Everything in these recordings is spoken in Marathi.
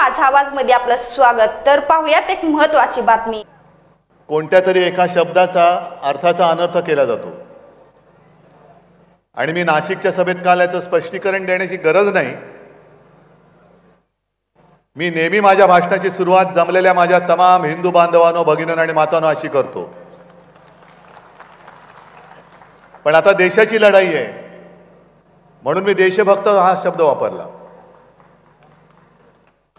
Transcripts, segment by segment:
माझा आवाज मध्ये आपलं स्वागत। तर पाहूयात एक महत्त्वाची बातमी। कोणत्या तरी एका शब्दाचा अर्थाचा अनर्थ केला जातो आणि मी नाशिकच्या सभेत काल याचं स्पष्टीकरण देण्याची गरज नाही। मी नेहमी माझ्या भाषणाची सुरुवात जमलेल्या माझ्या तमाम हिंदू बांधवांनो, भगिनींनो आणि मातांनो अशी करतो, पण आता देशाची लढाई आहे म्हणून मी देशभक्त हा शब्द वापरला।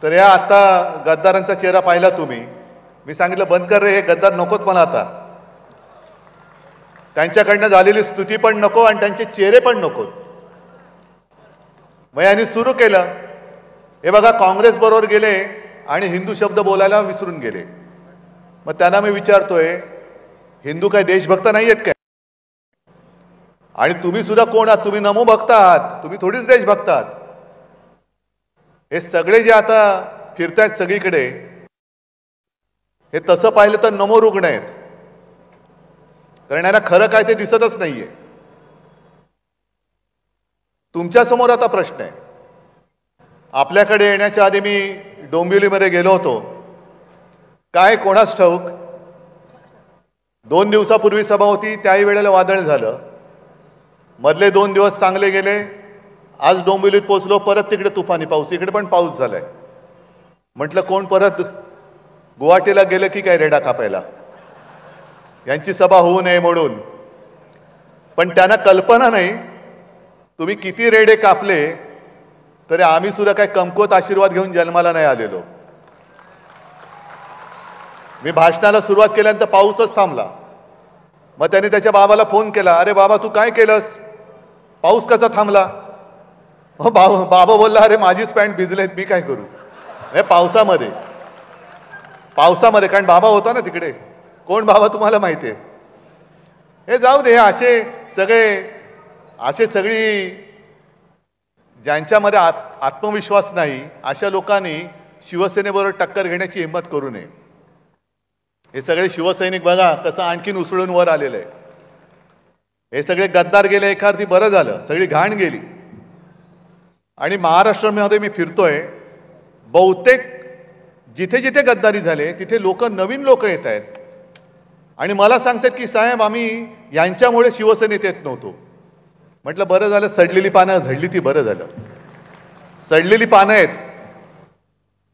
तर या आता गद्दारांचा चेहरा पाहिला तुम्ही, मी सांगितलं बंद कर रे, हे गद्दार नकोत मला आता, त्यांच्याकडनं झालेली स्तुती पण नको आणि त्यांचे चेहरे पण नकोत। मग यांनी सुरू केलं, हे बघा काँग्रेस बरोबर गेले आणि हिंदू शब्द बोलायला विसरून गेले। मग त्यांना मी विचारतोय, हिंदू काय देशभक्त नाही आहेत काय? आणि तुम्ही सुद्धा कोण आहात? तुम्ही नमो भक्त आहात, तुम्ही थोडीच देशभक्त आहात। हे सगळे जे आता फिरतायत सगळीकडे, हे तसं पाहिलं तर नमो रुग्ण आहेत, कारण यांना खरं काय ते दिसतच नाहीये। तुमच्या समोर आता प्रश्न आहे। आपल्याकडे येण्याच्या आधी मी डोंबिवलीमध्ये गेलो होतो, काय कोणास ठाऊक 2 दिवसापूर्वी सभा होती, त्याही वेळेला वादळ झालं, मधले 2 दिवस चांगले गेले। आज डोंबिवलीत पोहोचलो, परत तिकडे तुफानी पाऊस, इकडे पण पाऊस झालाय। म्हटलं कोण परत गुवाहाटीला गेलं की काय रेडा कापायला, यांची सभा होऊ नये म्हणून। पण त्यांना कल्पना नाही तुम्ही किती रेडे कापले तरी आम्ही सुद्धा काय कमकुवत आशीर्वाद घेऊन जन्माला नाही आलेलो। मी भाषणाला सुरुवात केल्यानंतर पाऊसच थांबला। मग त्याने त्याच्या बाबाला फोन केला, अरे बाबा तू काय केलंस, पाऊस कसा थांबला? बाबा बोलला, अरे माझीच पॅन्ट भिजलेत, मी काय करू? हे पावसामध्ये कारण बाबा होता ना तिकडे। कोण बाबा तुम्हाला माहिती आहे? हे जाऊ दे, असे सगळी ज्यांच्यामध्ये आत्मविश्वास नाही अशा लोकांनी शिवसेनेबरोबर टक्कर घेण्याची हिंमत करू नये। हे सगळे शिवसैनिक बघा कसं आणखीन उसळून वर आलेलं आहे। हे सगळे गद्दार गेले, एका अर्थी बरं झालं, सगळी घाण गेली। आणि महाराष्ट्रामध्ये मी फिरतोय, बहुतेक जिथे जिथे गद्दारी झाले तिथे नवीन लोक येत आहेत आणि मला सांगतात की साहेब आम्ही यांच्यामुळे शिवसेनेत येत नव्हतो। म्हटलं बरं झालं, सडलेली पानं झडली ती, बरं झालं, सडलेली पानं आहेत।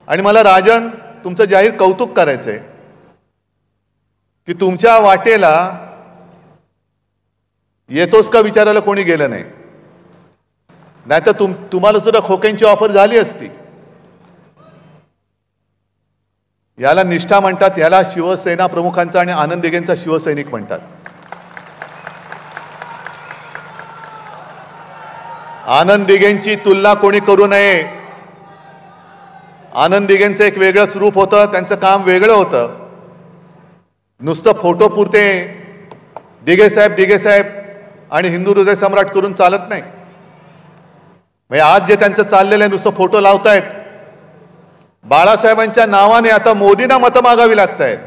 आणि मला राजन तुमचं जाहीर कौतुक करायचंय की तुमच्या वाटेला येतोस का विचारायला कोणी गेलं नाही, नाहीतर तुम्हाला सुद्धा खोक्यांची ऑफर झाली असती। याला निष्ठा म्हणतात, याला शिवसेना प्रमुखांचा आणि आनंद दिघेंचा शिवसैनिक म्हणतात। आनंद दिघेंची तुलना कोणी करू नये। आनंद दिघेंचं एक वेगळंच रूप होतं, त्यांचं काम वेगळं होतं। नुसतं फोटो पुरते दिघे साहेब आणि हिंदू हृदय सम्राट करून चालत नाही। म्हणजे आज जे त्यांचं चाललेलं आहे, नुसतं फोटो लावतायत, बाळासाहेबांच्या नावाने आता मोदींना मतं मागावी लागतायत।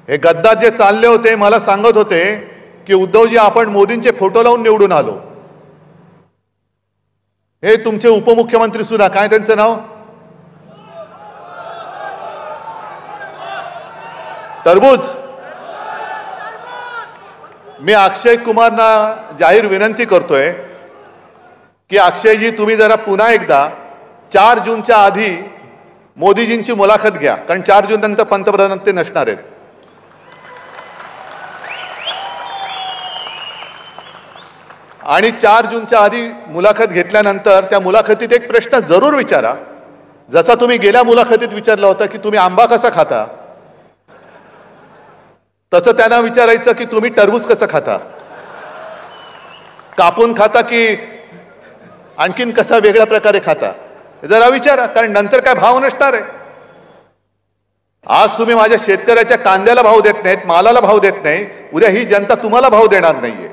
हे गद्दार जे चालले होते मला सांगत होते की उद्धवजी आपण मोदींचे फोटो लावून निवडून आलो। हे तुमचे उपमुख्यमंत्री सुद्धा, काय त्यांचं नाव, टरबूज, मी अक्षय कुमारना जाहीर विनंती करतोय की अक्षयजी तुम्ही जरा पुन्हा एकदा 4 जूनच्या आधी मोदीजींची मुलाखत घ्या, कारण 4 जून नंतर पंतप्रधान ते नसणार आहेत। आणि 4 जूनच्या आधी मुलाखत घेतल्यानंतर त्या मुलाखतीत एक प्रश्न जरूर विचारा, जसा तुम्ही गेल्या मुलाखतीत विचारला होता की तुम्ही आंबा कसा खाता, तसं त्यांना विचारायचं की तुम्ही टरबूज कसं खाता, कापून खाता की आणखीन कसा वेगळ्या प्रकारे खाता, जरा विचारा, कारण नंतर काय भाव नसणार आहे। आज तुम्ही माझ्या शेतकऱ्याच्या कांद्याला भाव देत नाहीत, मालाला भाव देत नाही, उद्या ही जनता तुम्हाला भाव देणार नाहीये,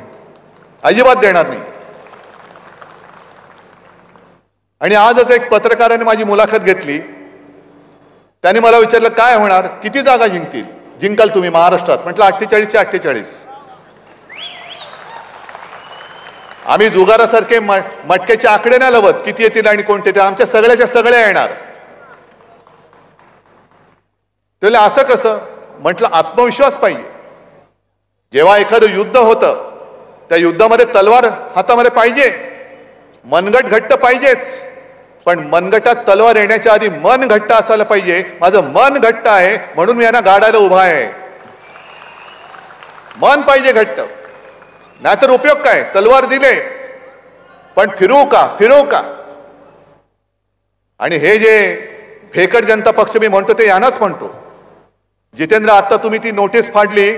अजिबात देणार नाही। आणि आजच एक पत्रकाराने माझी मुलाखत घेतली, त्याने मला विचारलं काय होणार, किती जागा जिंकाल तुम्ही महाराष्ट्रात? म्हटलं 48च्या 48। आम्ही जुगारासारखे मटक्याचे आकडे नाही लावत किती येतील आणि कोणते, ते आमच्या सगळ्याच्या सगळ्या येणार। बोलले असं कसं? म्हटलं आत्मविश्वास पाहिजे. जेव्हा एखादं युद्ध होतं त्या युद्धामध्ये तलवार हातामध्ये पाहिजे, मनगट घट्ट पाहिजेच, पण मनगटात तलवार येण्याच्या आधी मन घट्ट असायला पाहिजे. माझं मन घट्ट आहे म्हणून मी यांना गाडायला उभा आहे. मन पाहिजे घट्ट, नाहीतर उपयोग काय? तलवार दिले पण फिरवू का? आणि हे जे फेकट जनता पक्ष मी म्हणतो ते यांनाच म्हणतो. जितेंद्र, आता तुम्ही ती नोटीस फाडली,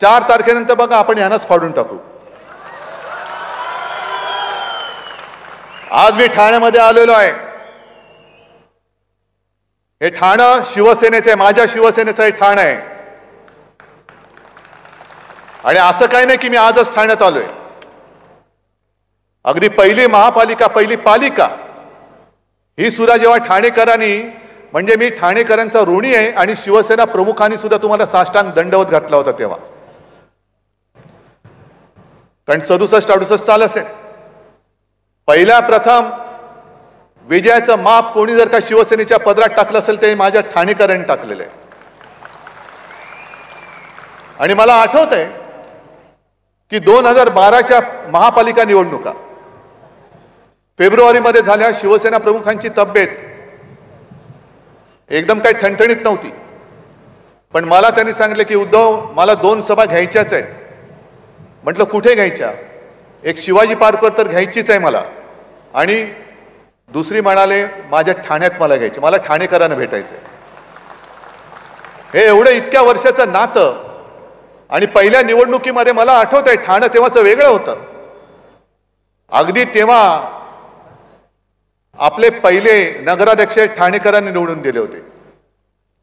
4 तारखेनंतर बघा आपण यांनाच फाडून टाकू. आज मी ठाण्यामध्ये आलेलो आहे. हे ठाणं शिवसेनेचं आहे, माझ्या शिवसेनेचं हे ठाणं आहे. आणि असं काही नाही की मी आजच ठाण्यात आलोय. अगदी पहिली महापालिका, पहिली पालिका ही सुद्धा जेव्हा ठाणेकरांनी, म्हणजे मी ठाणेकरांचा ऋणी आहे आणि शिवसेना प्रमुखांनी सुद्धा तुम्हाला साष्टांग दंडवत घातला होता तेव्हा. कारण 67-68 साल असेल. पहिल्या प्रथम विजयाचं माप कोणी जर का शिवसेनेच्या पदरात टाकलं असेल ते माझ्या ठाणेकरांनी टाकलेलं आहे. आणि मला आठवत आहे की 2012च्या महापालिका निवडणुका फेब्रुवारीमध्ये झाल्या. शिवसेना प्रमुखांची तब्येत एकदम काही ठणठणीत नव्हती, पण मला त्यांनी सांगितलं की उद्धव, मला 2 सभा घ्यायच्याच आहेत. म्हटलं कुठे घ्यायच्या? एक शिवाजी पार्कवर तर घ्यायचीच आहे मला, आणि दुसरी म्हणाले माझ्या ठाण्यात मला घ्यायची, मला ठाणेकरांना भेटायचंय. हे एवढं इतक्या वर्षाचं नातं. आणि पहिल्या निवडणुकीमध्ये मला आठवत आहे ठाणं तेव्हाचं वेगळं होतं. अगदी तेव्हा आपले पहिले नगराध्यक्ष ठाणेकरांनी निवडून दिले होते.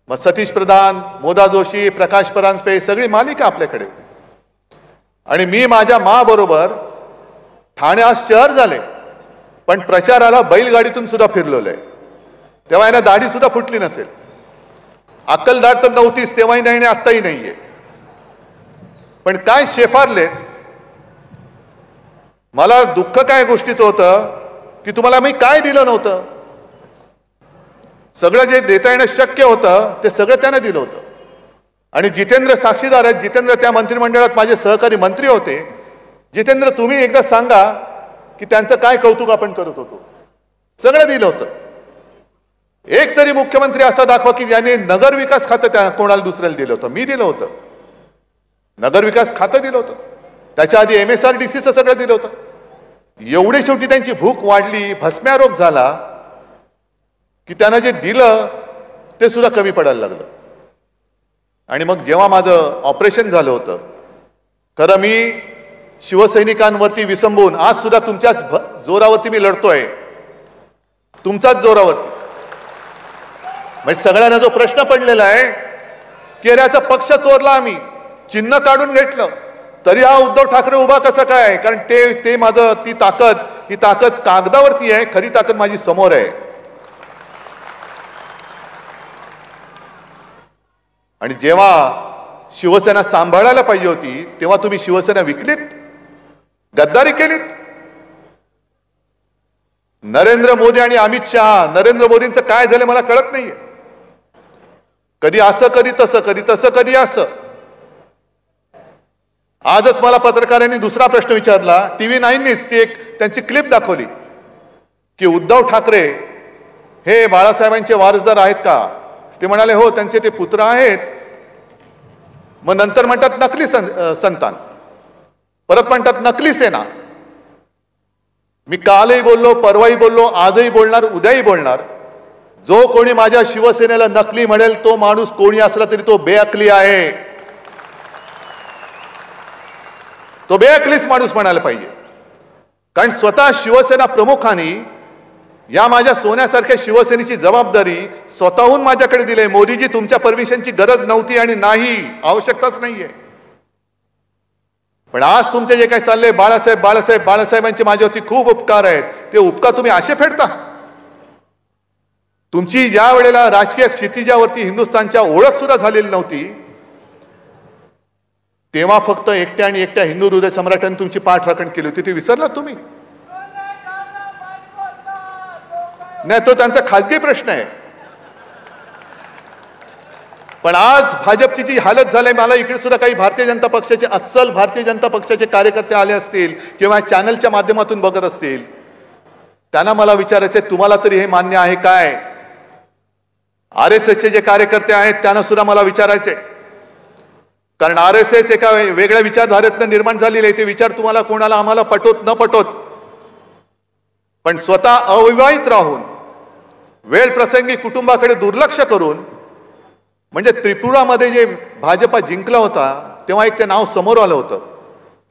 मग सतीश प्रधान, मोदा जोशी, प्रकाश परांजपे सगळी मालिका आपल्याकडे होती. आणि मी माझ्या माबरोबर ठाणे आज शहर झाले, पण प्रचाराला बैलगाडीतून सुद्धा फिरलोय. तेव्हा यांना दाढी सुद्धा फुटली नसेल. अक्कलदाढ तर नव्हतीच तेव्हाही नाही आणि आत्ताही नाहीये. पण काय शेफारले. मला दुःख काय गोष्टीचं होतं की तुम्हाला मी काय दिलं नव्हतं. सगळं जे देता येणं शक्य होतं ते सगळं त्यानं दिलं होतं. आणि जितेंद्र साक्षीदार आहेत. जितेंद्र त्या मंत्रिमंडळात माझे सहकारी मंत्री होते. जितेंद्र, तुम्ही एकदा सांगा की त्यांचं काय कौतुक आपण करत होतो. सगळं दिलं होतं. एक तरी मुख्यमंत्री असा दाखवा की ज्याने नगरविकास खातं त्या कोणाला दुसऱ्याला दिलं होतं. मी दिलं होतं. नगरविकास खातं दिलं होतं. त्याच्या आधी MSRDCचं सगळं दिलं होतं. एवढी शेवटी त्यांची भूक वाढली, भस्म्यारोग झाला की त्यांना जे दिलं ते सुद्धा कमी पडायला लागलं. आणि मग जेव्हा माझं ऑपरेशन झालं होतं, खरं मी शिवसैनिकांवरती विसंबून आज सुद्धा तुमच्याच जोरावरती मी लढतोय, तुमच्याच जोरावरती. म्हणजे सगळ्यांना जो प्रश्न पडलेला आहे की अरे याचा पक्ष चोरला, आम्ही चिन्ह काढून घेतलं तरी हा उद्धव ठाकरे उभा कसा काय? कारण ते माझं ही ताकद कागदावरती आहे, खरी ताकद माझी समोर आहे. आणि जेव्हा शिवसेना सांभाळायला पाहिजे होती तेव्हा तुम्ही शिवसेना विकलीत, गद्दारी केलीत. नरेंद्र मोदी आणि अमित शहा, नरेंद्र मोदींचं काय झालं मला कळत नाहीये. कधी असं, कधी तसं, कधी तसं, कधी असं. आजच मला पत्रकारांनी दुसरा प्रश्न विचारला. TV9नीच ती एक त्यांची क्लिप दाखवली की उद्धव ठाकरे हे बाळासाहेबांचे वारसदार आहेत का? ते म्हणाले हो, त्यांचे ते पुत्र आहेत. मग नंतर म्हणतात नकली संतान, परत म्हणतात नकली सेना. मी कालही बोललो, परवाही बोललो, आजही बोलणार, उद्याही बोलणार. जो कोणी माझ्या शिवसेनेला नकली म्हणेल तो माणूस कोणी असला तरी तो बेअकली आहे. तो बेअकलीच माणूस म्हणायला पाहिजे. कारण स्वतः शिवसेना प्रमुखांनी या माझ्या सोन्यासारख्या शिवसेनेची जबाबदारी स्वतःहून माझ्याकडे दिली. मोदीजी, तुमच्या परमिशनची गरज नव्हती आणि नाही, आवश्यकताच नाहीये. पण आज तुमचे जे काही चाललंय, बाळासाहेबांचे माझ्यावरती खूप उपकार आहेत, ते उपकार तुम्ही असे फेडता. तुमची ज्या वेळेला राजकीय क्षितिजावरती हिंदुस्थानच्या ओळख सुद्धा झालेली नव्हती तेव्हा फक्त एकट्या आणि एकट्या हिंदू हृदय सम्राटांनी तुमची पाठराखण केली होती. ते विसरलात तुम्ही? नाही, तो त्यांचा खाजगी प्रश्न आहे. पण आज भाजपची जी हालत झाली, मला इकडे सुद्धा काही भारतीय जनता पक्षाचे अस्सल भारतीय जनता पक्षाचे कार्यकर्ते आले असतील किंवा चॅनलच्या माध्यमातून बघत असतील, त्यांना मला विचारायचे, तुम्हाला तरी हे मान्य आहे काय? RSSचे जे कार्यकर्ते आहेत त्यांना सुद्धा मला विचारायचे, कारण RSS एका वेगळ्या विचारधारेतनं निर्माण झालेले, ते विचार तुम्हाला कोणाला आम्हाला पटोत न पटोत, पण स्वतः अविवाहित राहून वेळ प्रसंगी कुटुंबाकडे दुर्लक्ष करून, म्हणजे त्रिपुरामध्ये जे भाजपा जिंकला होता तेव्हा एक ते नाव समोर आलं होतं.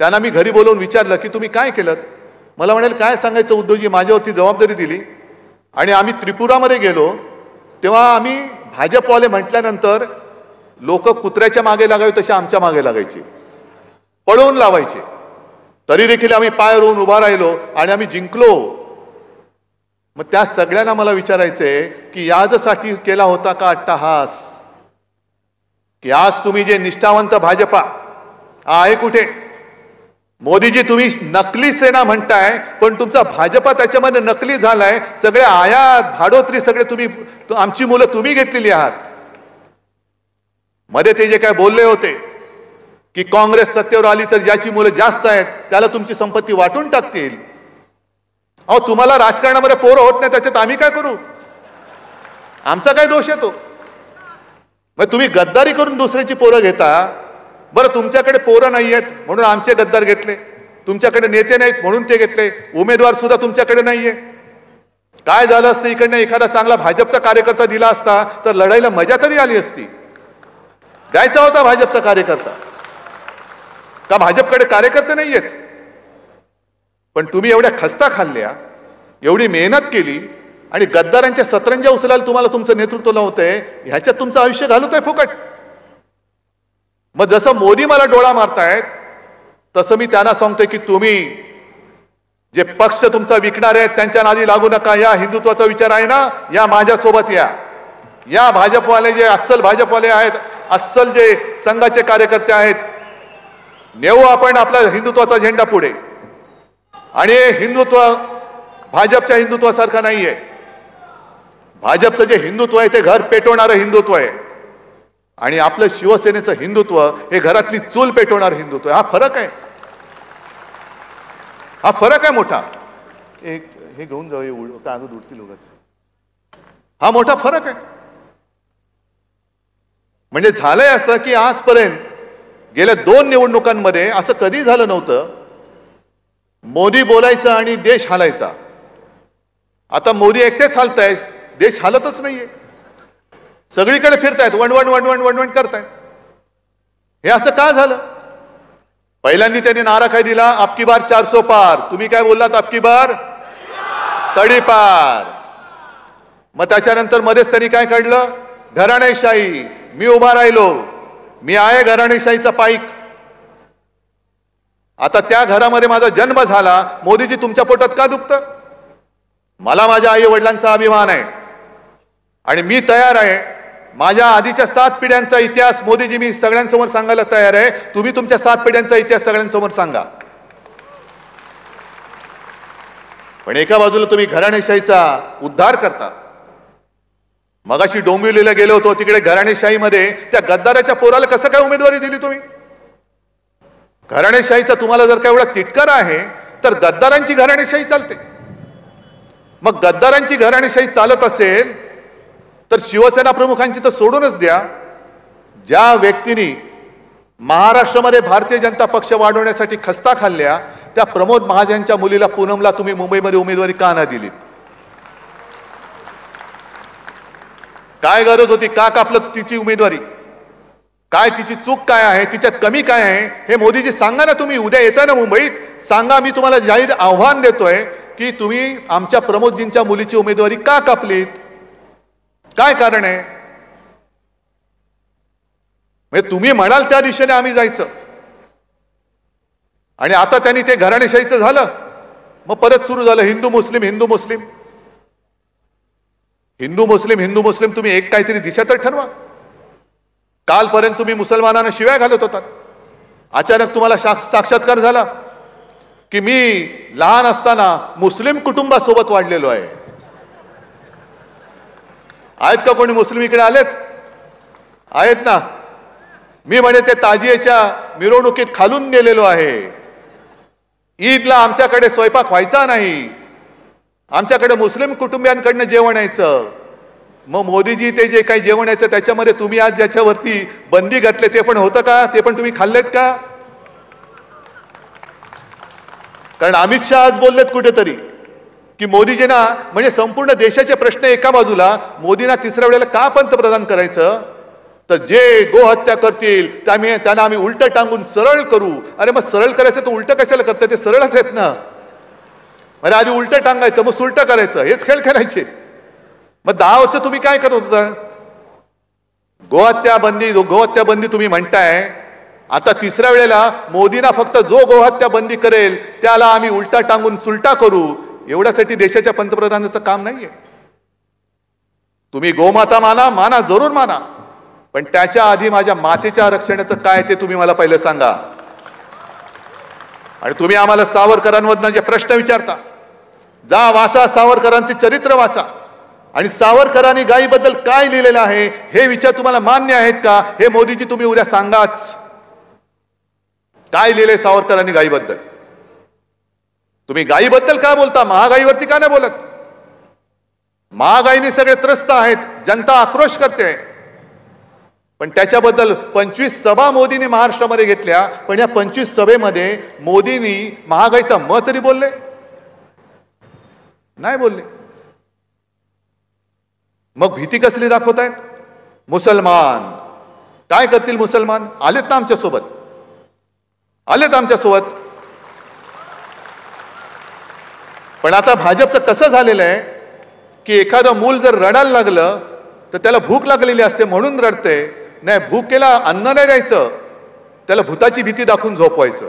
त्यांना मी घरी बोलवून विचारलं की तुम्ही काय केलं? मला म्हणाल काय सांगायचं उद्धवजी, माझ्यावरती जबाबदारी दिली आणि आम्ही त्रिपुरामध्ये गेलो तेव्हा आम्ही भाजपवाले म्हटल्यानंतर लोक कुत्र्याच्या मागे लागावे तसे आमच्या मागे लागायचे, पळवून लावायचे, तरी देखील आम्ही पाय रोवून उभा राहिलो आणि आम्ही जिंकलो. मग त्या सगळ्यांना मला विचारायचंय की याजसाठी केला होता का अट्टहास? की आज तुम्ही जे निष्ठावंत भाजपा आहे कुठे? मोदीजी तुम्ही नकली सेना म्हणताय, पण तुमचा भाजपा त्याच्यामध्ये नकली झालाय. सगळे आयात भाडोत्री सगळे तुम्ही, आमची मुलं तुम्ही घेतलेली आहात. मध्ये ते जे काय बोलले होते की काँग्रेस सत्तेवर आली तर ज्याची मुलं जास्त आहेत त्याला तुमची संपत्ती वाटून टाकतील. अहो तुम्हाला राजकारणामध्ये पोरं होत नाही, त्याच्यात आम्ही काय करू? आमचा काय दोष येतो? मग तुम्ही गद्दारी करून दुसऱ्याची पोरं घेता. बरं तुमच्याकडे पोरं नाहीयेत म्हणून आमचे गद्दार घेतले, तुमच्याकडे नेते नाहीत म्हणून ते घेतले, उमेदवार सुद्धा तुमच्याकडे नाहीये. काय झालं असतं, इकडनं एखादा चांगला भाजपचा कार्यकर्ता दिला असता तर लढाईला मजा तरी आली असती. द्यायचा होता भाजपचा कार्यकर्ता, का भाजपकडे कार्यकर्ते नाहीयेत? पण तुम्ही एवढ्या खस्ता खाल्ल्या, एवढी मेहनत केली आणि गद्दारांच्या सतरंजा उचलायला तुम्हाला तुमचं नेतृत्व लावतंय, ह्याच्यात तुमचं आयुष्य घालवतंय फुकट. मग जसं मोदी मला डोळा मारतायत तसं मी त्यांना सांगतोय की तुम्ही जे पक्ष तुमचा विकणार आहेत त्यांच्या नादी लागू नका. या हिंदुत्वाचा विचार आहे ना, या माझ्यासोबत या भाजपवाले जे अस्सल भाजपवाले आहेत, अस्सल जे संघाचे कार्यकर्ते आहेत, नेऊ आपण आपला हिंदुत्वाचा झेंडा पुढे. आणि हिंदुत्व भाजपच्या हिंदुत्वासारखं नाहीये. भाजपचं जे हिंदुत्व आहे ते घर पेटवणारं हिंदुत्व आहे आणि आपलं शिवसेनेचं हिंदुत्व हे घरातली चूल पेटवणारं हिंदुत्व आहे. हा फरक आहे, हा फरक आहे मोठा. एक हे घेऊन जाऊ, कागद उडतील उगाच. हा मोठा फरक आहे. म्हणजे झालंय असं की आजपर्यंत गेल्या 2 निवडणुकांमध्ये असं कधी झालं नव्हतं. मोदी बोलायचा आणि देश हालायचा. आता मोदी एकटेच हालतायत, देश हालतच नाहीये. सगळीकडे फिरतायत, वणवण करतायत. हे असं का झालं? पहिल्यांदा त्यांनी नारा काय दिला, अबकी बार 400 पार. तुम्ही काय बोललात? अबकी बार तडीपार. मग त्याच्यानंतर मध्येच त्यांनी काय काढलं? घराणेशाही. मी उभा राहिलो, मी आहे घराणेशाहीचा पाईक. आता त्या घरामध्ये माझा जन्म झाला. मोदीजी तुमच्या पोटात का दुखतं? मला माझ्या आई वडिलांचा अभिमान आहे आणि मी तयार आहे. माझ्या आधीच्या 7 पिढ्यांचा इतिहास मोदीजी मी सगळ्यांसमोर सांगायला तयार आहे. तुम्ही तुमच्या 7 पिढ्यांचा इतिहास सगळ्यांसमोर सांगा. पण एका बाजूला तुम्ही घराणेशाहीचा उद्धार करता. मगाशी डोंबिवलीला गेलो होतो, तिकडे घराणेशाहीमध्ये त्या गद्दाराच्या पोराला कसं काय उमेदवारी दिली तुम्ही? घराणेशाहीचा तुम्हाला जर का एवढा तिटकारा आहे तर गद्दारांची घराणेशाही चालते. मग गद्दारांची घराणेशाही चालत असेल तर शिवसेना प्रमुखांची तर सोडूनच द्या. ज्या व्यक्तींनी महाराष्ट्रामध्ये भारतीय जनता पक्ष वाढवण्यासाठी खस्ता खाल्ल्या त्या प्रमोद महाजनच्या मुलीला पूनमला तुम्ही मुंबईमध्ये उमेदवारी का नाही दिली? काय गरज होती? का कापलं तिची उमेदवारी? काय तिची चूक काय आहे? तिच्यात कमी काय आहे? हे मोदीजी सांगा ना. तुम्ही उद्या येताय ना मुंबईत, सांगा. मी तुम्हाला जाहीर आव्हान देतोय की तुम्ही आमच्या प्रमोदजींच्या मुलीची उमेदवारी का कापलीत? काय कारण आहे? म्हणजे तुम्ही म्हणाल त्या दिशेने आम्ही जायचं आणि आता त्यांनी ते घराणेशाहीचं झालं. मग परत सुरू झालं हिंदू मुस्लिम हिंदू मुस्लिम हिंदू मुस्लिम हिंदू मुस्लिम. तुम्ही एक काहीतरी दिशा तर ठरवा. कालपर्यंत तुम्ही मुसलमानांना शिव्या घालत होतात. अचानक तुम्हाला साक्षात्कार झाला की मी लहान असताना मुस्लिम कुटुंबासोबत वाढलेलो आहे. आहेत का कोणी मुस्लिम इकडे आलेत? आहेत ना? मी म्हणे ते ताजियाच्या मिरवणुकीत खालून गेलेलो आहे. ईदला आमच्याकडे स्वयंपाक व्हायचा नाही, आमच्याकडे मुस्लिम कुटुंबियांकडनं जेवण यायचं. मग मोदीजी ते जे काही जेवण यायचं त्याच्यामध्ये तुम्ही आज ज्याच्यावरती बंदी घातले ते पण होतं का? ते पण तुम्ही खाल्लेत का? कारण अमित शहा आज बोललेत कुठेतरी की मोदीजींना म्हणजे संपूर्ण देशाचे प्रश्न एका बाजूला, मोदींना तिसऱ्या वेळेला का पंतप्रधान करायचं? तर जे गोहत्या करतील त्यांना आम्ही उलट टांगून सरळ करू. अरे मग सरळ करायचं तर उलट कशाला करतं? ते सरळच आहेत ना. म्हणजे आधी उलट टांगायचं मग सुलट करायचं, हेच खेळ खेळायचे. मग 10 वर्ष तुम्ही काय करत होता? गोहत्या बंदी तुम्ही म्हणताय. आता तिसऱ्या वेळेला मोदींना फक्त जो गोहत्या बंदी करेल त्याला आम्ही उलटा टांगून सुलटा करू, एवढ्यासाठी देशाच्या पंतप्रधानाचं काम नाहीये. तुम्ही गोमाता माना जरूर माना, पण त्याच्या आधी माझ्या मातेच्या आरक्षणाचं काय ते तुम्ही मला पहिलं सांगा. आणि तुम्ही आम्हाला सावरकरांवरनं जे प्रश्न विचारता, जा वाचा सावरकरांचे चरित्र वाचा. आणि सावरकरांनी गायीबद्दल काय लिहिलेलं आहे हे विचार तुम्हाला मान्य आहेत का? हे मोदीजी तुम्ही उद्या सांगाच. काय लिहिले सावरकरांनी गायीबद्दल? तुम्ही गायीबद्दल का बोलता? महागाईवरती का नाही बोलत? महागाईने सगळे त्रस्त आहेत, जनता आक्रोश करते. पण त्याच्याबद्दल 25 सभा मोदींनी महाराष्ट्रामध्ये घेतल्या, पण या 25 सभेमध्ये मोदींनी महागाईचा म तरी बोलले नाही बोलले. मग भीती कसली दाखवतायत? मुसलमान काय करतील? मुसलमान आलेत ना आमच्यासोबत, पण आता भाजपचं कसं झालेलं आहे की एखादं मूल जर रडायला लागलं तर त्याला भूक लागलेली असते म्हणून रडते. नाही, भूकेला अन्न नाही द्यायचं, त्याला भूताची भीती दाखवून झोपवायचं.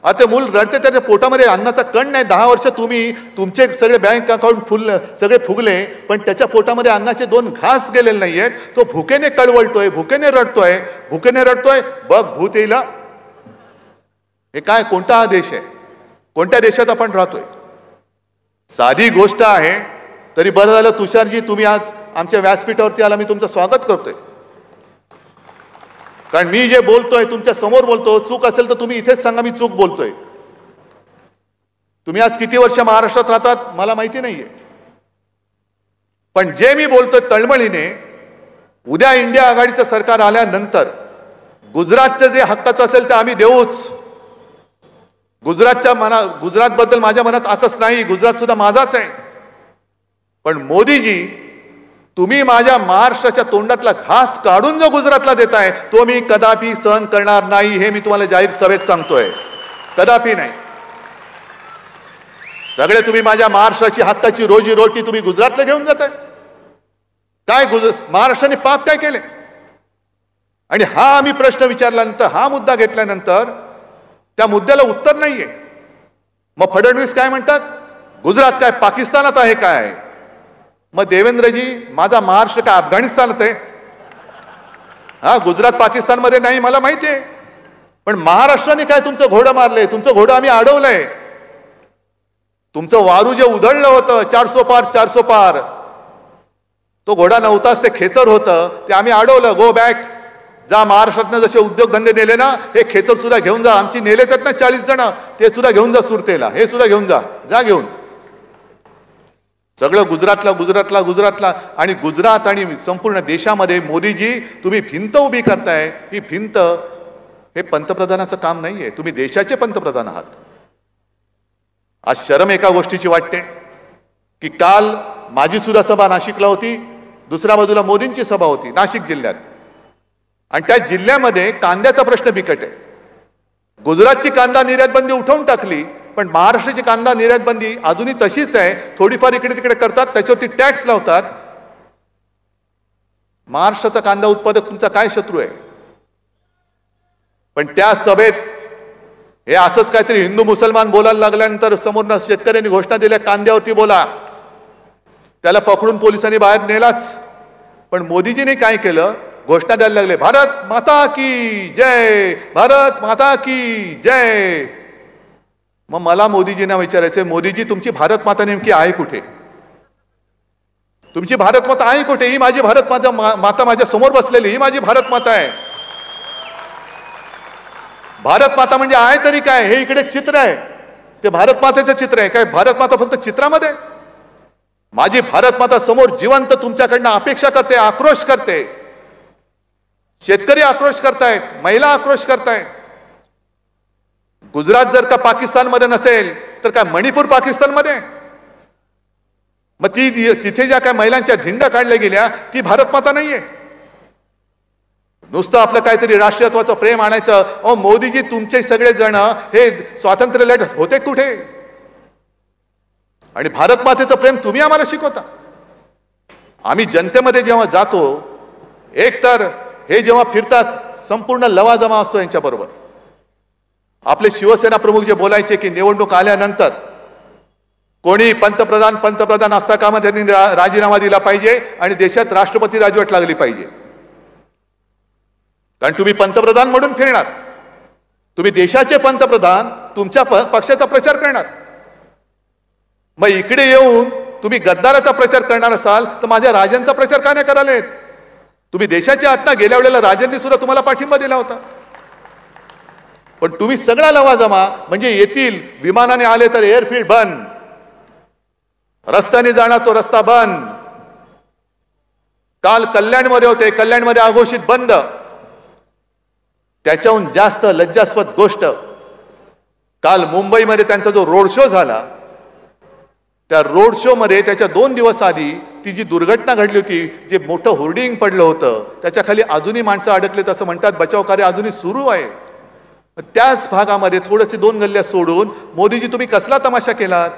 आता मूल रडते, त्याच्या पोटामध्ये अन्नाचा कण नाही. 10 वर्ष तुम्ही तुमचे सगळे बँक अकाउंट सगळे फुगले, पण त्याच्या पोटामध्ये अन्नाचे 2 घास गेलेले नाहीयेत. तो भुकेने कळवळतोय, भुकेने रडतोय. बघ भूत येईल. हे काय, कोणता हा देश आहे? कोणत्या देशात आपण राहतोय? साधी गोष्ट आहे. तरी बरं झालं तुषारजी तुम्ही आज आमच्या व्यासपीठावरती आला, मी तुमचं स्वागत करतोय. कारण मी जे बोलतोय तुमच्या समोर बोलतो, चूक असेल तर तुम्ही इथेच सांगा मी चूक बोलतोय. तुम्ही आज किती वर्ष महाराष्ट्रात राहतात मला माहिती नाहीये, पण जे मी बोलतोय तळमळीने, उद्या इंडिया आघाडीचं सरकार आल्यानंतर गुजरातचं जे हक्काचं असेल ते आम्ही देऊच. गुजरात बद्दल माझ्या मनात आकस नाही, गुजरात सुद्धा माझाच आहे. पण मोदीजी तुम्ही माझ्या महाराष्ट्राच्या तोंडातला घास काढून जो गुजरातला देताय तो मी कदापि सहन करणार नाही, हे मी तुम्हाला जाहीर सभेत सांगतोय. कदापि नाही. सगळे तुम्ही माझ्या महाराष्ट्राची हक्काची रोजी रोटी तुम्ही गुजरातला घेऊन जाताय. काय महाराष्ट्राने पाप काय केले? आणि हा आम्ही प्रश्न विचारल्यानंतर, हा मुद्दा घेतल्यानंतर त्या मुद्द्याला उत्तर नाहीये. मग फडणवीस काय म्हणतात? गुजरात काय पाकिस्तानात आहे काय? मग देवेंद्रजी माझा महाराष्ट्र काय अफगाणिस्तानात आहे? हा, गुजरात पाकिस्तानमध्ये नाही मला माहिती आहे, पण महाराष्ट्राने काय तुमचं घोडं मारलंय? तुमचं घोडं आम्ही अडवलंय. तुमचं वारू जे उधळलं होतं 400 पार, तो घोडा नव्हताच, ते खेचर होतं, ते आम्ही अडवलं. Go back. जा महाराष्ट्रातनं जसे उद्योगधंदे नेले ना, हे खेचर सुद्धा घेऊन जा. आमची नेलेच आहेत ना 40 जण, ते सुद्धा घेऊन जा सुरतेला, हे सुद्धा घेऊन जा घेऊन. सगळं गुजरातला आणि गुजरात आणि संपूर्ण देशामध्ये मोदीजी तुम्ही भिंत उभी करताय. ही भिंत हे पंतप्रधानाचं काम नाहीये, तुम्ही देशाचे पंतप्रधान आहात. आज शरम एका गोष्टीची वाटते की काल माझी सुद्धा सभा नाशिकला होती, दुसऱ्या बाजूला मोदींची सभा होती नाशिक जिल्ह्यात, आणि त्या जिल्ह्यामध्ये कांद्याचा प्रश्न बिकट आहे. गुजरातची कांदा निर्यात बंदी उठवून टाकली, पण महाराष्ट्राची कांदा निर्यात बंदी अजूनही तशीच आहे. थोडीफार इकडे तिकडे करतात, त्याच्यावरती टॅक्स लावतात. महाराष्ट्राचा कांदा उत्पादक तुमचा काय शत्रू आहे? पण त्या सभेत हे असंच काहीतरी हिंदू मुसलमान बोलायला लागल्यानंतर समोरनं शेतकऱ्यांनी घोषणा दिल्या कांद्यावरती बोला, त्याला पकडून पोलिसांनी बाहेर नेलाच. पण मोदीजींनी काय केलं? घोषणा द्यायला लागले, भारत माता की जय, भारत माता की जय. मग मला मोदीजींना विचारायचंय, मोदीजी तुमची भारत माता नेमकी आहे कुठे? तुमची भारत माता आहे कुठे? ही माझी भारत माता माझ्या समोर बसलेली, ही माझी भारत माता आहे. भारत माता म्हणजे आहे तरी काय? हे इकडे चित्र आहे, ते भारत मातेचं चित्र आहे. काय भारत माता फक्त चित्रामध्ये? माझी भारत माता समोर जिवंत तुमच्याकडनं अपेक्षा करते, आक्रोश करते. शेतकरी आक्रोश करतायत, महिला आक्रोश करतायत. गुजरात जर का पाकिस्तानमध्ये नसेल तर काय मणिपूर पाकिस्तानमध्ये? मग तिथे ज्या काय महिलांच्या धिंड काढल्या गेल्या ती भारत माता नाहीये. नुसतं आपलं काहीतरी राष्ट्रीयत्वाचं प्रेम आणायचं. अहो मोदीजी, तुमचे सगळे जण हे स्वातंत्र्य लढत होते कुठे? आणि भारत मातेचं प्रेम तुम्ही आम्हाला शिकवता. आम्ही जनतेमध्ये जेव्हा जातो, एक तर हे जेव्हा फिरतात संपूर्ण लवाजमा असतो यांच्याबरोबर. आपले शिवसेना प्रमुख जे बोलायचे की निवडणूक आल्यानंतर कोणी पंतप्रधान असता कामा त्यांनी राजीनामा दिला पाहिजे आणि देशात राष्ट्रपती राजवट लागली पाहिजे. कारण तुम्ही पंतप्रधान म्हणून फिरणार, तुम्ही देशाचे पंतप्रधान तुमच्या पक्षाचा प्रचार करणार. मग इकडे येऊन तुम्ही गद्दाराचा प्रचार करणार असाल तर माझ्या राजांचा प्रचार का नाही करालेत? तुम्ही देशाच्या आत्ता गेल्या वेळेला राजांनी सुद्धा तुम्हाला पाठिंबा दिला होता. पण तुम्ही सगळा लवाजमा म्हणजे येतील, विमानाने आले तर एअरफील्ड बंद, रस्त्याने जाणार तो रस्ता बंद. काल कल्याणमध्ये होते, कल्याणमध्ये अघोषित बंद. त्याच्याहून जास्त लज्जास्पद गोष्ट, काल मुंबईमध्ये त्यांचा जो रोड शो झाला, त्या रोड शो मध्ये त्याच्या 2 दिवस आधी ती जी दुर्घटना घडली होती, जे मोठं होर्डिंग पडलं होतं, त्याच्या खाली अजूनही माणसं अडकलेत असं म्हणतात. बचाव कार्य अजूनही सुरू आहे. त्याच भागामध्ये थोडेसे 2 गल्ल्या सोडून मोदीजी तुम्ही कसला तमाशा केलात?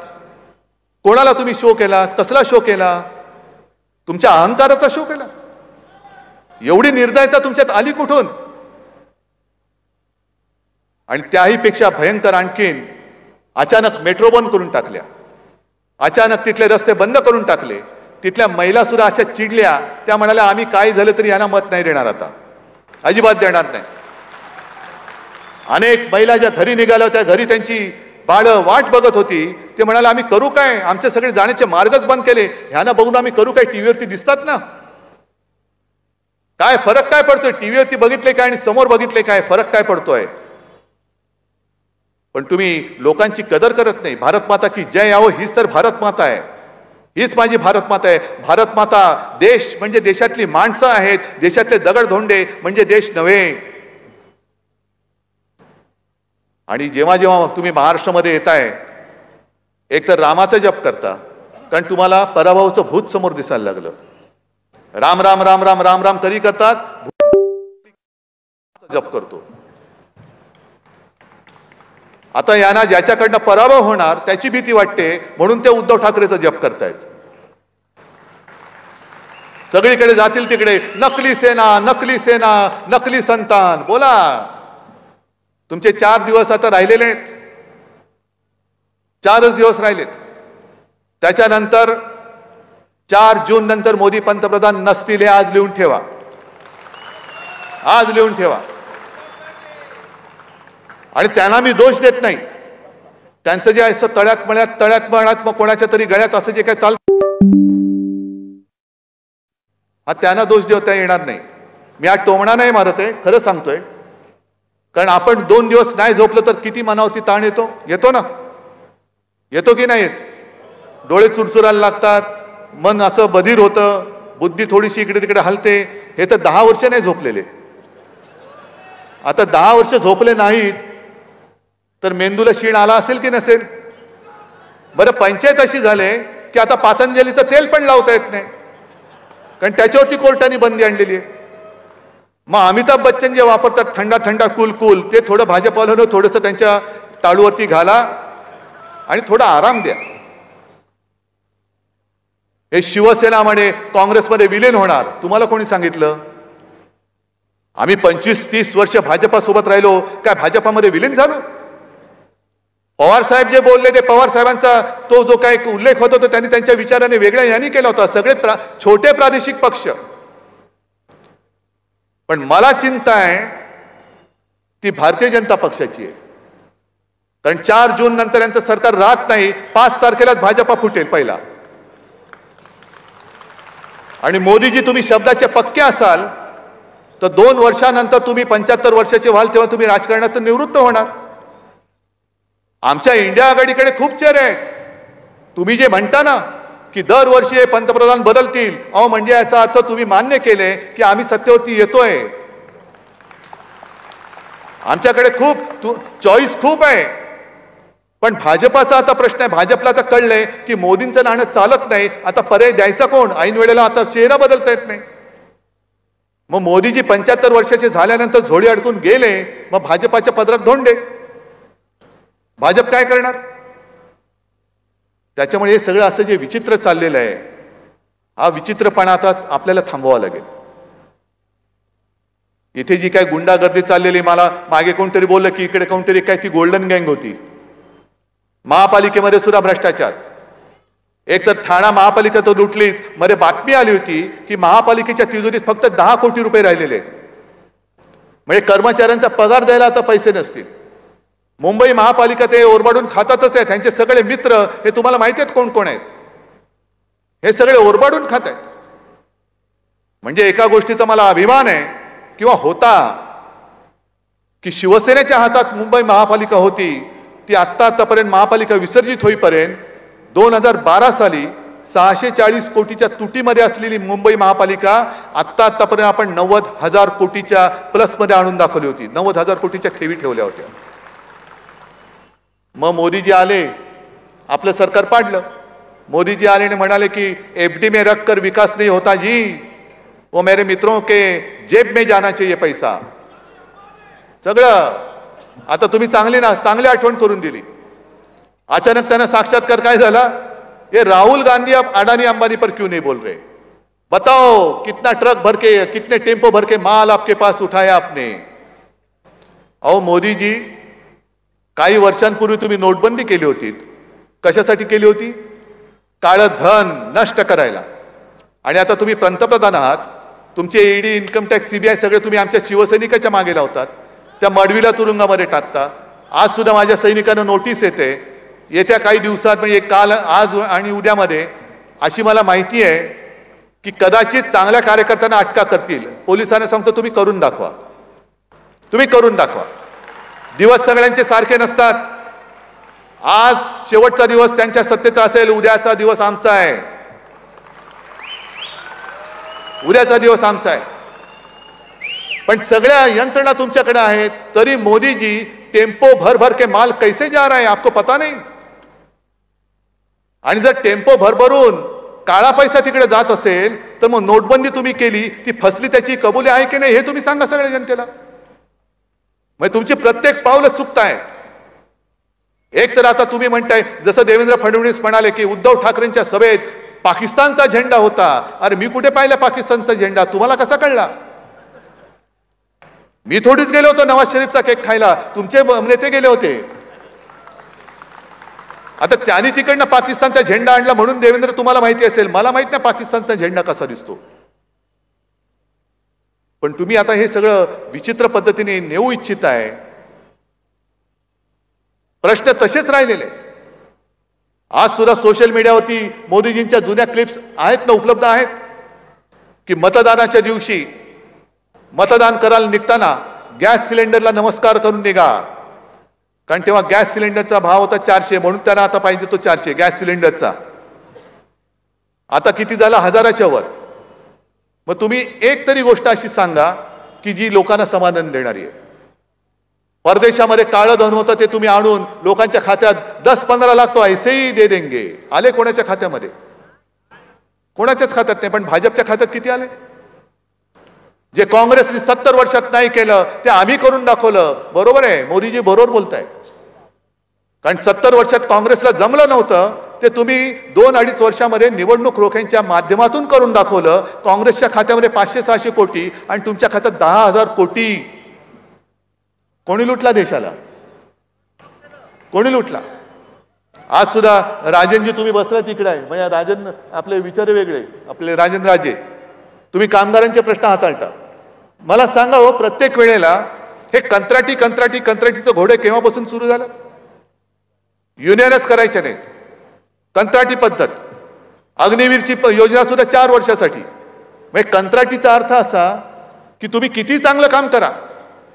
कोणाला तुम्ही शो केलात? कसला शो केला? तुमच्या अहंकाराचा शो केला. एवढी निर्दयता तुमच्यात आली कुठून? आणि त्याही पेक्षा भयंकर आणखीन, अचानक मेट्रो बंद करून टाकल्या, अचानक तिथले रस्ते बंद करून टाकले. तिथल्या महिला सुद्धा अशा चिडल्या, त्या म्हणाल्या आम्ही काही झालं तरी यांना मत नाही देणार, आता अजिबात देणार नाही. अनेक महिला ज्या घरी निघाल्या होत्या, घरी त्यांची बाळं वाट बघत होती, ते म्हणाले आम्ही करू काय? आमचे सगळे जाण्याचे मार्गच बंद केले, ह्यांना बघून आम्ही करू काय? टीव्हीवरती दिसतात ना. काय फरक काय पडतोय? टीव्हीवरती बघितले काय आणि समोर बघितले काय? फरक काय पडतोय? पण तुम्ही लोकांची कदर करत नाही. भारत माता की जय यावं, हीच तर भारत माता आहे, हीच माझी भारत माता आहे. भारत माता, देश म्हणजे देशातली माणसं आहेत, देशातले दगडधोंडे म्हणजे देश नव्हे. आणि जेव्हा जेव्हा तुम्ही महाराष्ट्रामध्ये येताय, एक तर रामाचा जप करता, कारण तुम्हाला पराभवाचं भूत समोर दिसायला लागलं. राम राम राम राम राम राम तरी करतात, जप करतो. आता यांना ज्याच्याकडनं पराभव होणार त्याची भीती वाटते, म्हणून ते उद्धव ठाकरेचा जप करतायत. सगळीकडे जातील तिकडे नकली सेना, नकली सेना, नकली संतान. बोला, तुमचे 4 दिवस आता राहिलेले आहेत, 4च दिवस राहिलेत. त्याच्यानंतर 4 जून नंतर मोदी पंतप्रधान नसतील, हे आज लिहून ठेवा, आज लिहून ठेवा. आणि त्यांना मी दोष देत नाही. त्यांचं जे असं तळ्यात मळ्यात मग कोणाच्या तरी गळ्यात असं जे काय चालतं, हा त्यांना दोष देता येणार नाही. मी आज टोमणा नाही मारत आहे, खरं सांगतोय. कारण आपण 2 दिवस नाही झोपलं तर किती मनावरती ताण येतो. येतो ना, येतो की नाही येत? डोळे चुरचुरायला लागतात, मन असं बधीर होतं, बुद्धी थोडीशी इकडे तिकडे हलते. हे तर 10 वर्ष नाही झोपलेले. आता 10 वर्ष झोपले नाहीत तर मेंदूला शीण आला असेल की नसेल? बरं, पंचायत अशी झाले की आता पातंजलीचं तेल पण लावता येत नाही, कारण त्याच्यावरती कोर्टाने बंदी आणलेली आहे. मग अमिताभ बच्चन जे वापरतात थंडा थंडा कूल कूल, ते थोडं भाजपाला थोडंसं त्यांच्या टाळूवरती घाला आणि थोडा आराम द्या. हे शिवसेना म्हणे काँग्रेसमध्ये विलीन होणार, तुम्हाला कोणी सांगितलं? आम्ही 25-30 वर्ष भाजपासोबत राहिलो, काय भाजपामध्ये विलीन झालो? पवार साहेब जे बोलले ते पवार साहेबांचा तो जो काही उल्लेख होता तो त्यांनी त्यांच्या विचाराने वेगळ्या यांनी केला होता. सगळे छोटे प्रादेशिक पक्ष. पण मला चिंता आहे ती भारतीय जनता पक्षाची आहे. कारण 4 जून नंतर यांचं सरकार राहत नाही. 5 तारखेलाच भाजपा फुटेल पहिला. आणि मोदीजी तुम्ही शब्दाचे पक्के असाल तर 2 वर्षानंतर तुम्ही 75 वर्षाचे व्हाल तेव्हा तुम्ही राजकारणातून निवृत्त होणार. आमच्या इंडिया आघाडीकडे खूप चेहरे आहेत. तुम्ही जे म्हणता ना की दरवर्षी हे पंतप्रधान बदलतील, अहो म्हणजे याचा अर्थ तुम्ही मान्य केले की आम्ही सत्तेवरती येतोय. आमच्याकडे खूप चॉईस खूप आहे. पण भाजपाचा आता प्रश्न आहे. भाजपला आता कळलंय की मोदींचं नाणं चालत नाही. आता पर्याय द्यायचा कोण? ऐन वेळेला आता चेहरा बदलता येत नाही. मग मोदीजी 75 वर्षाचे झाल्यानंतर झोळी अडकून गेले, मग भाजपाच्या पदरात धोंडे. भाजप काय करणार? त्याच्यामुळे हे सगळं असं जे विचित्र चाललेलं आहे, हा विचित्रपणा आता आपल्याला थांबवावा लागेल. इथे जी काय गुंडागर्दी चाललेली, मला मागे कोणतरी बोललं की इकडे कोणतरी काय ती गोल्डन गँग होती. महापालिकेमध्ये सुद्धा भ्रष्टाचार. एक तर ठाणा महापालिका तर लुटलीच. मध्ये बातमी आली होती की महापालिकेच्या तिजोरीत फक्त 10 कोटी रुपये राहिलेले आहेत. म्हणजे कर्मचाऱ्यांचा पगार द्यायला आता पैसे नसतील. मुंबई महापालिका ते ओरबाडून खातातच आहे. त्यांचे सगळे मित्र हे तुम्हाला माहिती आहेत कोण कोण आहेत. हे सगळे ओरबाडून खात आहेत. म्हणजे एका गोष्टीचा मला अभिमान आहे किंवा होता की शिवसेनेच्या हातात मुंबई महापालिका होती. ती आतापर्यंत महापालिका विसर्जित होईपर्यंत 2012 साली 640 कोटीच्या तुटीमध्ये असलेली मुंबई महापालिका आतापर्यंत आपण 90,000 कोटीच्या प्लसमध्ये आणून दाखवली होती. 90,000 कोटीच्या ठेवी ठेवल्या होत्या. मग मोदीजी आले, आपलं सरकार पाडलं. मोदीजी आले आणि म्हणाले की एफडी में रखकर विकास नहीं होता जी, वो मेरे मित्रों के जेब में जाना चाहिए पैसा. सगळं आता तुम्ही चांगली आठवण करून दिली. अचानक त्यांना साक्षात्कार काय झाला? ये राहुल गांधी अब अडानी अंबानी पर क्यों नहीं बोल रहे? बताओ कितना ट्रक भर के, कितने टेम्पो भर के माल आपके पास उठाया आपने? अहो मोदीजी, काही वर्षांपूर्वी तुम्ही नोटबंदी केली होती. कशासाठी केली होती? काळं धन नष्ट करायला. आणि आता तुम्ही पंतप्रधान आहात. तुमचे ईडी, इन्कम टॅक्स, सीबीआय सगळे तुम्ही आमच्या शिवसैनिकाच्या मागे लावतात. त्या मडवीला तुरुंगामध्ये टाकता. आज सुद्धा माझ्या सैनिकांना नोटीस येते. येत्या काही दिवसात म्हणजे काल, आज आणि उद्यामध्ये अशी मला माहिती आहे की कदाचित चांगल्या कार्यकर्त्यांना अटका करतील. पोलिसांना सांगतो तुम्ही करून दाखवा. तुम्ही करून दाखवा. दिवस सगळ्यांचे सारखे नसतात. आज शेवटचा दिवस त्यांच्या सत्तेचा असेल, उद्याचा दिवस आमचा आहे. उद्याचा दिवस आमचा आहे. पण सगळ्या यंत्रणा तुमच्याकडे आहेत. तरी मोदीजी टेम्पो भर भर के माल कैसे जा रहा है आपको पता नहीं? आणि जर टेम्पो भरभरून काळा पैसा तिकडे जात असेल तर मग नोटबंदी तुम्ही केली, ती फसली, त्याची कबुली आहे की नाही हे तुम्ही सांगा सगळ्या जनतेला. मग तुमची प्रत्येक पावलं चुकतायत. एक तर आता तुम्ही म्हणताय, जसं देवेंद्र फडणवीस म्हणाले की उद्धव ठाकरेंच्या सभेत पाकिस्तानचा झेंडा होता. अरे मी कुठे पाहिला पाकिस्तानचा झेंडा? तुम्हाला कसा कळला? मी थोडीच गेलो होतो नवाज शरीफचा केक खायला. तुमचे नेते गेले होते. आता त्यांनी तिकडनं पाकिस्तानचा झेंडा आणला म्हणून देवेंद्र तुम्हाला माहिती असेल. मला माहित नाही पाकिस्तानचा झेंडा कसा दिसतो. पण तुम्ही आता हे सगळं विचित्र पद्धतीने नेऊ इच्छिताय. प्रश्न तसेच राहिलेले आहेत. आज सुद्धा सोशल मीडियावरती मोदीजींच्या जुन्या क्लिप्स आहेत ना, उपलब्ध आहेत की मतदानाच्या दिवशी मतदान करायला निघताना गॅस सिलेंडरला नमस्कार करून निघा. कारण तेव्हा गॅस सिलेंडरचा भाव होता 400, म्हणून त्यांना आता पाहिजे तो 400 गॅस सिलेंडरचा. आता किती झाला? 1000च्या वर. मग तुम्ही एक तरी गोष्ट अशी सांगा की जी लोकांना समाधान देणारी आहे. परदेशामध्ये काळं धन होतं ते तुम्ही आणून लोकांच्या खात्यात 10-15 लाख तो ऐसे ही दे देंगे. आले कोणाच्या खात्यामध्ये? कोणाच्याच खात्यात नाही. पण भाजपच्या खात्यात किती आले? जे काँग्रेसने 70 वर्षात नाही केलं ते आम्ही करून दाखवलं. बरोबर आहे, मोदीजी बरोबर बोलताय. कारण 70 वर्षात काँग्रेसला जमलं नव्हतं ते तुम्ही 2-2.5 वर्षामध्ये निवडणूक रोख्यांच्या माध्यमातून करून दाखवलं. काँग्रेसच्या खात्यामध्ये 500-600 कोटी आणि तुमच्या खात्यात 10,000 कोटी. कोणी लुटला देशाला? कोणी लुटला? आज सुद्धा राजनजी तुम्ही बसला तिकडे आहे. म्हणजे राजन आपले विचार वेगळे, आपले राजन राजे, तुम्ही कामगारांचे प्रश्न हाताळता. मला सांगा हो, प्रत्येक वेळेला हे कंत्राटीचं घोडे केव्हापासून सुरू झालं? युनियनच करायचे नाहीत. कंत्राटी पद्धत. अग्निवीरची योजना सुद्धा 4 वर्षासाठी. म्हणजे कंत्राटीचा अर्थ असा की तुम्ही किती चांगलं काम करा,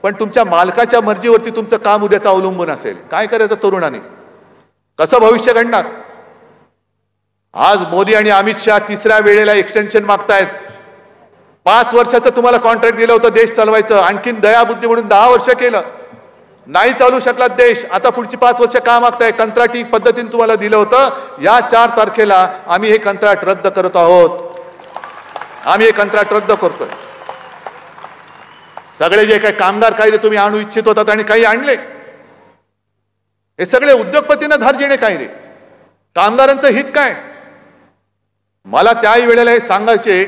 पण तुमच्या मालकाच्या मर्जीवरती तुमचं काम उद्याचं अवलंबून असेल. काय करायचं तरुणांनी? कसं भविष्य घडणार? आज मोदी आणि अमित शहा तिसऱ्या वेळेला एक्सटेन्शन मागतायत. 5 वर्षाचं तुम्हाला कॉन्ट्रॅक्ट दिलं होतं देश चालवायचं, आणखीन दयाबुद्धी म्हणून 10 वर्ष केलं, नाही चालू शकला देश. आता पुढची 5 वर्ष का मागताय? कंत्राटी पद्धतीने तुम्हाला दिलं होतं. या 4 तारखेला आम्ही हे कंत्राट रद्द करत आहोत. आम्ही हे कंत्राट रद्द करतोय. सगळे जे काही कामगार कायदे तुम्ही आणू इच्छित होतात आणि काही आणले, हे सगळे उद्योगपतींना धार देणे काय रे? कामगारांचं हित काय? मला त्याही वेळेला हे सांगायचे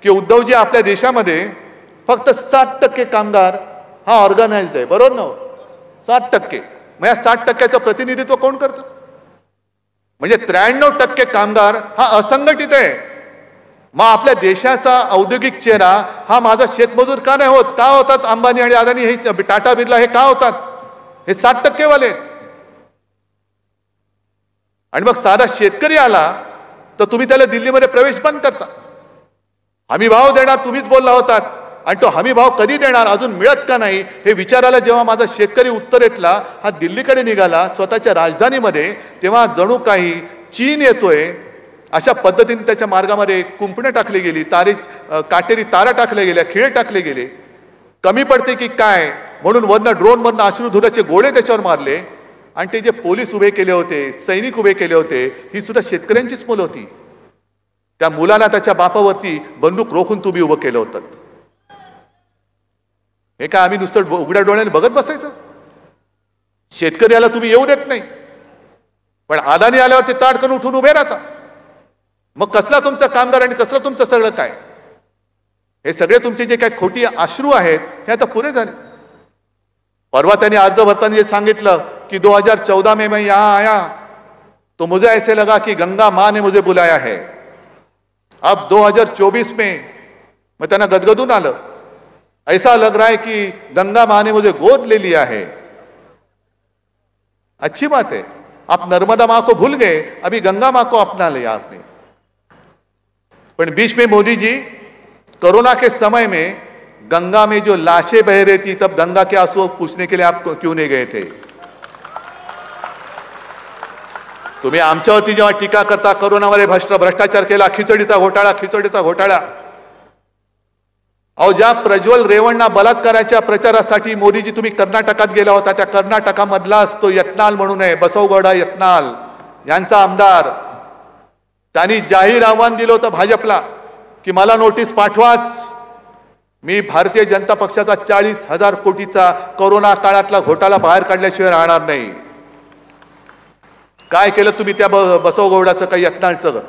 की उद्धवजी, आपल्या देशामध्ये फक्त 7% कामगार हा ऑर्गनाइज्ड आहे, बरोबर ना? 7%. मग या 60%चं प्रतिनिधित्व कोण करतं? म्हणजे 93% कामगार हा असंघटित आहे. मग आपल्या देशाचा औद्योगिक चेहरा हा माझा शेतमजूर का नाही होत? का होतात अंबानी आणि अदानी, हे टाटा बिर्ला हे का होतात? हे 60% वाले. आणि मग साधा शेतकरी आला तर तुम्ही त्याला दिल्लीमध्ये प्रवेश बंद करता. हमी भाव देणार तुम्हीच बोलला होतात, आणि तो हमी भाव कधी देणार अजून मिळत का नाही हे विचारायला जेव्हा माझा शेतकरी उत्तरेतला हा दिल्लीकडे निघाला स्वतःच्या राजधानीमध्ये, तेव्हा जणू काही चीन येतोय अशा पद्धतीने त्याच्या मार्गामध्ये कुंपणं टाकली गेली, काटेरी तारा टाकल्या गेल्या, खिळे टाकले गेले. कमी पडते की काय म्हणून वरनं ड्रोनवरनं अश्रुधुराचे गोळे त्याच्यावर मारले. आणि ते जे पोलीस उभे केले होते, सैनिक उभे केले होते, ही सुद्धा शेतकऱ्यांचीच मुलं होती. त्या मुलांना त्याच्या बापावरती बंदूक रोखून तुम्ही उभं केलं होतं. हे काय आम्ही नुसतं उघड्या डोळ्याने बघत बसायचं? शेतकऱ्याला तुम्ही येऊ देत नाही, पण अदानी आल्यावर ते ताडकन उठून उभे राहता. मग कसला तुमचा कामगार आणि कसलं तुमचं सगळं काय? हे सगळे तुमचे जे काही खोटी अश्रू आहेत हे आता पुरे झाले. परवा त्यांनी अर्ज भरताना जे सांगितलं कि 2014 में मैं यहां आया तो मुझे ऐसे लगा कि गंगा मां ने मुझे बुलाया है. अब 2024 में मैं त्यांना गदगदून आलं, ऐसा लग रहा है कि गंगा मां ने मुझे गोद ले लिया है. अच्छी बात है, आप नर्मदा मां को भूल गए, अभी गंगा मां को अपना लिया आपने. पर बीच में मोदी जी कोरोना के समय में गंगा में जो लाशें बह रही थी, तब गंगा के आंसू पूछने के लिए आप क्यों नहीं गए थे? तुम्ही आमच्यावरती जेव्हा टीका करता, कोरोनामध्ये भ्रष्टाचार केला, खिचडीचा घोटाळा. अहो, ज्या प्रज्वल रेवण्णा बलात्काराच्या प्रचारासाठी मोदीजी तुम्ही कर्नाटकात गेला होता, त्या कर्नाटकामधलाच तो यत्नाल म्हणून आहे, बसवगौडा यत्नाल यांचा आमदार, त्यांनी जाहीर आव्हान दिलं होतं भाजपला की मला नोटीस पाठवाच, मी भारतीय जनता पक्षाचा 40,000 कोटीचा कोरोना काळातला घोटाळा बाहेर काढल्याशिवाय राहणार नाही. काय केलं तुम्ही त्या बसवगौडाचं, काही यत्नाळचं?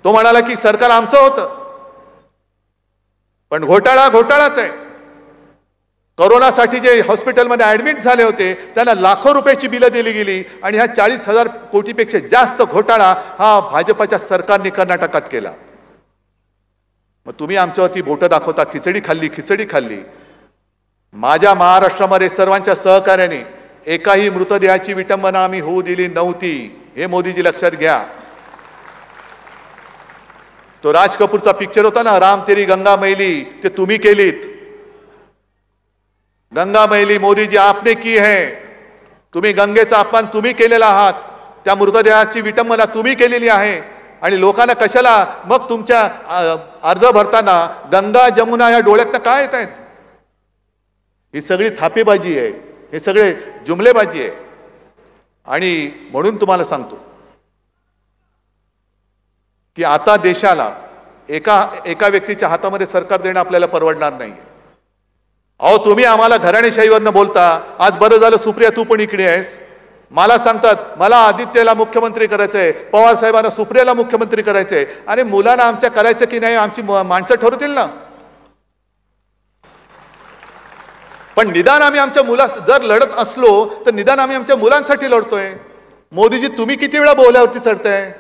तो म्हणाला की सरकार आमचं होतं, पण घोटाळाच आहे. कोरोनासाठी जे हॉस्पिटलमध्ये ऍडमिट झाले होते त्यांना लाखो रुपयाची बिलं दिली गेली, आणि ह्या 40,000 कोटीपेक्षा जास्त घोटाळा हा भाजपच्या सरकारने कर्नाटकात केला. मग तुम्ही आमच्यावरती बोटं दाखवता, खिचडी खाल्ली. माझ्या महाराष्ट्रामध्ये सर्वांच्या सहकार्याने एकाही मृतदेहाची विटंबना आम्ही होऊ दिली नव्हती, हे मोदीजी लक्षात घ्या. तो राज कपूरचा पिक्चर होता ना, राम तेरी गंगा मैली, ते तुम्ही केलीत. गंगा मैली मोदीजी आपने की है. तुम्ही गंगेचा अपमान तुम्ही केलेला आहात, त्या मृतदेहाची विटंबना तुम्ही केलेली आहे. आणि लोकांना कशाला मग तुमच्या अर्ज भरताना गंगा जमुना या डोळ्यातनं काय येत आहेत? ही सगळी थापेबाजी आहे, हे सगळे जुमलेबाजी आहे. आणि म्हणून तुम्हाला सांगतो की आता देशाला एका व्यक्तीच्या हातामध्ये सरकार देणं आपल्याला परवडणार नाही. अहो, तुम्ही आम्हाला घराणेशाहीवरनं बोलता. आज बरं झालं सुप्रिया तू पण इकडे आहेस. मला सांगतात मला आदित्यला मुख्यमंत्री करायचंय, पवार साहेबांना सुप्रियाला मुख्यमंत्री करायचंय. अरे मुलांना आमच्या करायचं की नाही आमची माणसं ठरवतील ना. पण निदान आम्ही आमच्या जर लढत असलो तर निदान आम्ही आमच्या मुलांसाठी लढतोय. मोदीजी तुम्ही किती वेळा बोल्यावरती चढताय?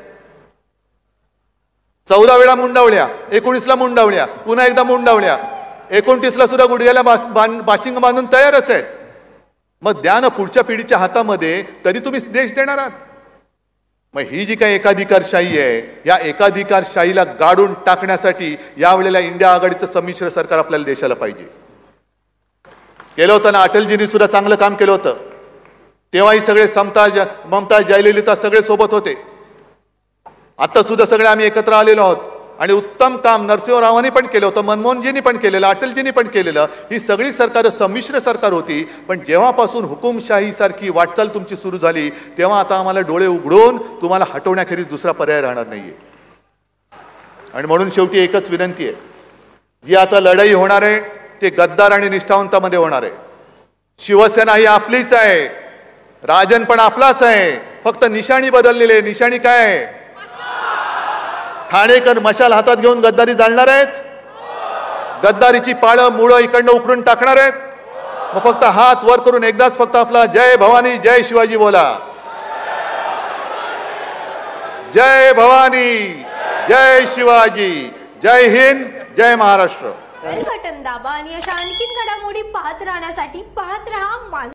14 वेळा मुंडावल्या, 19ला मुंडावल्या, पुन्हा एकदा मुंडावल्या, 29ला सुद्धा गुडघ्याला बाशिंग बांधून तयारच आहेत. मग द्या ना पुढच्या पिढीच्या हातामध्ये, कधी तुम्ही देश देणार आहात? मग ही जी काही एकाधिकारशाही आहे या एकाधिकारशाहीला गाडून टाकण्यासाठी यावेळेला इंडिया आघाडीचं संमिश्र सरकार आपल्याला देशाला पाहिजे. केलं होतं ना, अटलजींनी सुद्धा चांगलं काम केलं होतं. तेव्हाही सगळे ममता जयललिता सगळे सोबत होते. आता सुद्धा सगळे आम्ही एकत्र आलेलो आहोत आणि उत्तम काम नरसिंहरावांनी पण केलं होतं, मनमोहनजींनी पण केलेलं, अटलजींनी पण केलेलं. ही सगळी सरकार संमिश्र सरकार होती. पण जेव्हापासून हुकुमशाही सारखी वाटचाल तुमची सुरू झाली तेव्हा आता आम्हाला डोळे उघडून तुम्हाला हटवण्याखेरीज दुसरा पर्याय राहणार नाहीये. आणि म्हणून शेवटी एकच विनंती आहे, जी आता लढाई होणार आहे ते गद्दार आणि निष्ठावंतामध्ये होणार आहे. शिवसेना ही आपलीच आहे, राजन पण आपलाच आहे, फक्त निशाणी बदललेली आहे. निशाणी काय आहे? ठाणेकर मशाल हातात घेऊन गद्दारी जाणणार आहेत, गद्दारीची पाळं मुळं इकडनं उकरून टाकणार आहेत. मग फक्त हात वर करून एकदाच फक्त आपला जय भवानी जय शिवाजी बोला. जय भवानी जय शिवाजी, जय हिंद, जय महाराष्ट्र. बेल बटन दाबा आणि अशा आणखीन घडामोडी पाहत राहण्यासाठी पाहत रहा माझा